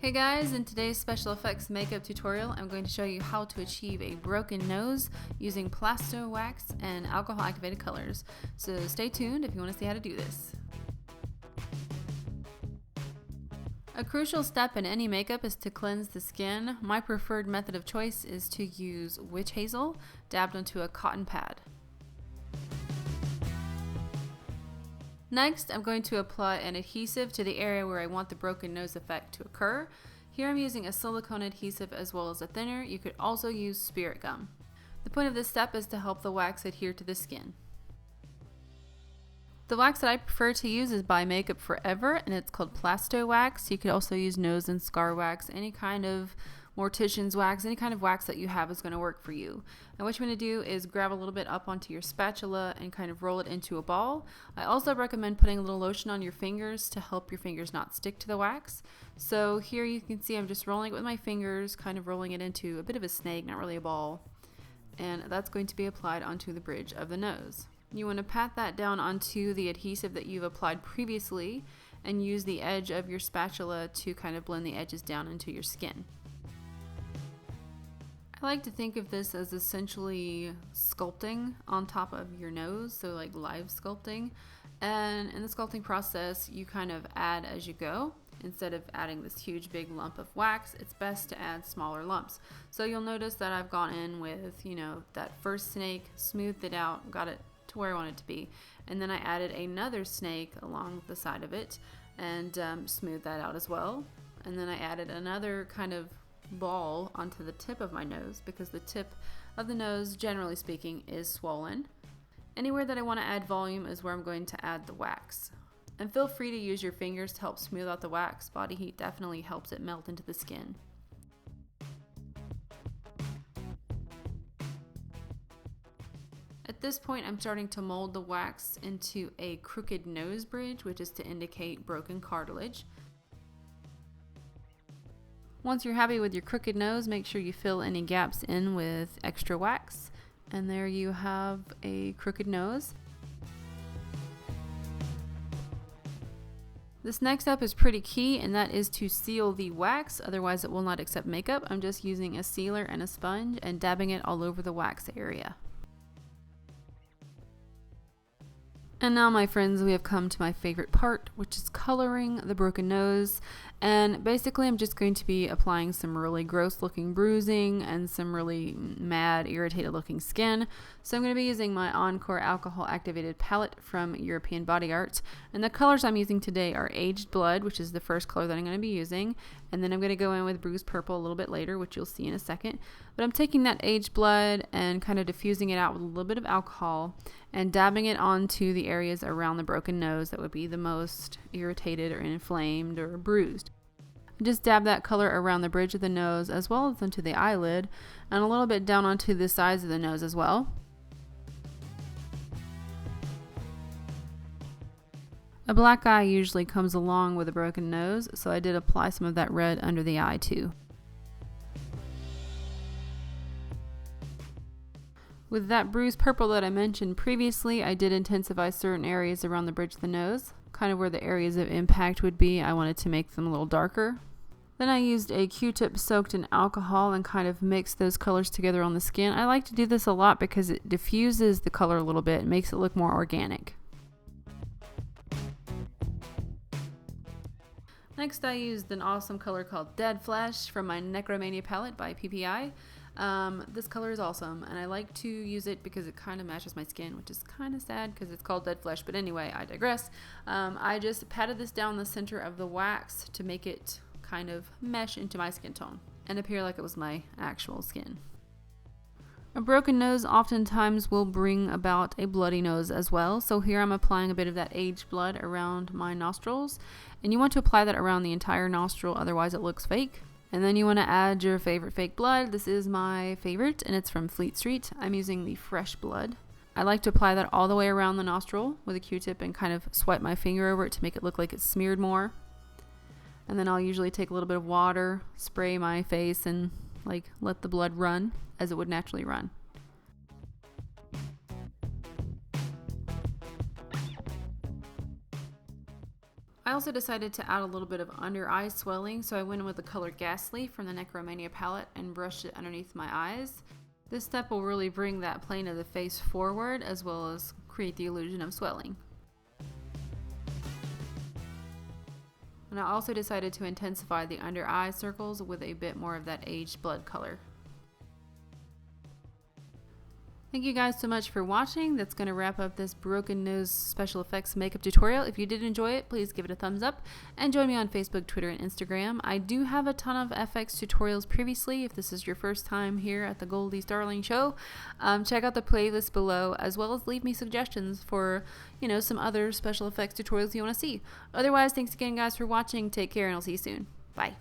Hey guys, in today's special effects makeup tutorial, I'm going to show you how to achieve a broken nose using Plasto Wax and alcohol activated colors. So stay tuned if you want to see how to do this. A crucial step in any makeup is to cleanse the skin. My preferred method of choice is to use witch hazel dabbed onto a cotton pad. Next, I'm going to apply an adhesive to the area where I want the broken nose effect to occur. Here I'm using a silicone adhesive as well as a thinner. You could also use spirit gum. The point of this step is to help the wax adhere to the skin. The wax that I prefer to use is by Makeup Forever, and it's called Plasto Wax. You could also use nose and scar wax, any kind of mortician's wax, any kind of wax that you have is going to work for you. And what you want to do is grab a little bit up onto your spatula and kind of roll it into a ball. I also recommend putting a little lotion on your fingers to help your fingers not stick to the wax. So here you can see I'm just rolling it with my fingers, kind of rolling it into a bit of a snake, not really a ball. And that's going to be applied onto the bridge of the nose. You want to pat that down onto the adhesive that you've applied previously and use the edge of your spatula to kind of blend the edges down into your skin. I like to think of this as essentially sculpting on top of your nose, so like live sculpting. And in the sculpting process, you kind of add as you go. Instead of adding this huge big lump of wax, it's best to add smaller lumps. So you'll notice that I've gone in with, that first snake, smoothed it out, got it to where I want it to be. And then I added another snake along the side of it and smoothed that out as well. And then I added another kind of ball onto the tip of my nose because the tip of the nose, generally speaking, is swollen. Anywhere that I want to add volume is where I'm going to add the wax. And feel free to use your fingers to help smooth out the wax. Body heat definitely helps it melt into the skin. At this point, I'm starting to mold the wax into a crooked nose bridge, which is to indicate broken cartilage. Once you're happy with your crooked nose, make sure you fill any gaps in with extra wax. And there you have a crooked nose. This next step is pretty key, and that is to seal the wax, otherwise it will not accept makeup. I'm just using a sealer and a sponge and dabbing it all over the wax area. And now, my friends, we have come to my favorite part, which is coloring the broken nose. And basically, I'm just going to be applying some really gross looking bruising and some really mad, irritated looking skin. So I'm going to be using my Encore alcohol activated palette from European Body Art. And the colors I'm using today are Aged Blood, which is the first color that I'm going to be using. And then I'm going to go in with Bruised Purple a little bit later, which you'll see in a second. But I'm taking that Aged Blood and kind of diffusing it out with a little bit of alcohol and dabbing it onto the areas around the broken nose that would be the most irritated or inflamed or bruised. Just dab that color around the bridge of the nose as well as onto the eyelid and a little bit down onto the sides of the nose as well. A black eye usually comes along with a broken nose, so I did apply some of that red under the eye too. With that bruised purple that I mentioned previously, I did intensify certain areas around the bridge of the nose, kind of where the areas of impact would be. I wanted to make them a little darker. Then I used a Q-tip soaked in alcohol and kind of mixed those colors together on the skin. I like to do this a lot because it diffuses the color a little bit and makes it look more organic. Next, I used an awesome color called Dead Flesh from my Necromania palette by PPI. This color is awesome, and I like to use it because it kind of matches my skin, which is kind of sad because it's called Dead Flesh, but anyway, I digress. I just patted this down the center of the wax to make it kind of mesh into my skin tone and appear like it was my actual skin. A broken nose oftentimes will bring about a bloody nose as well, so here I'm applying a bit of that aged blood around my nostrils, and you want to apply that around the entire nostril, otherwise it looks fake. And then you want to add your favorite fake blood. This is my favorite, and it's from Fleet Street. I'm using the Fresh Blood. I like to apply that all the way around the nostril with a Q-tip and kind of swipe my finger over it to make it look like it's smeared more. And then I'll usually take a little bit of water, spray my face, and let the blood run as it would naturally run. I also decided to add a little bit of under eye swelling, so I went in with the color Ghastly from the Necromania palette and brushed it underneath my eyes. This step will really bring that plane of the face forward as well as create the illusion of swelling. And I also decided to intensify the under eye circles with a bit more of that aged blood color. Thank you guys so much for watching. That's going to wrap up this broken nose special effects makeup tutorial. If you did enjoy it, please give it a thumbs up and join me on Facebook, Twitter, and Instagram. I do have a ton of FX tutorials previously. If this is your first time here at the goldiestarling show, check out the playlist below, as well as leave me suggestions for, some other special effects tutorials you want to see. Otherwise, thanks again guys for watching. Take care and I'll see you soon. Bye.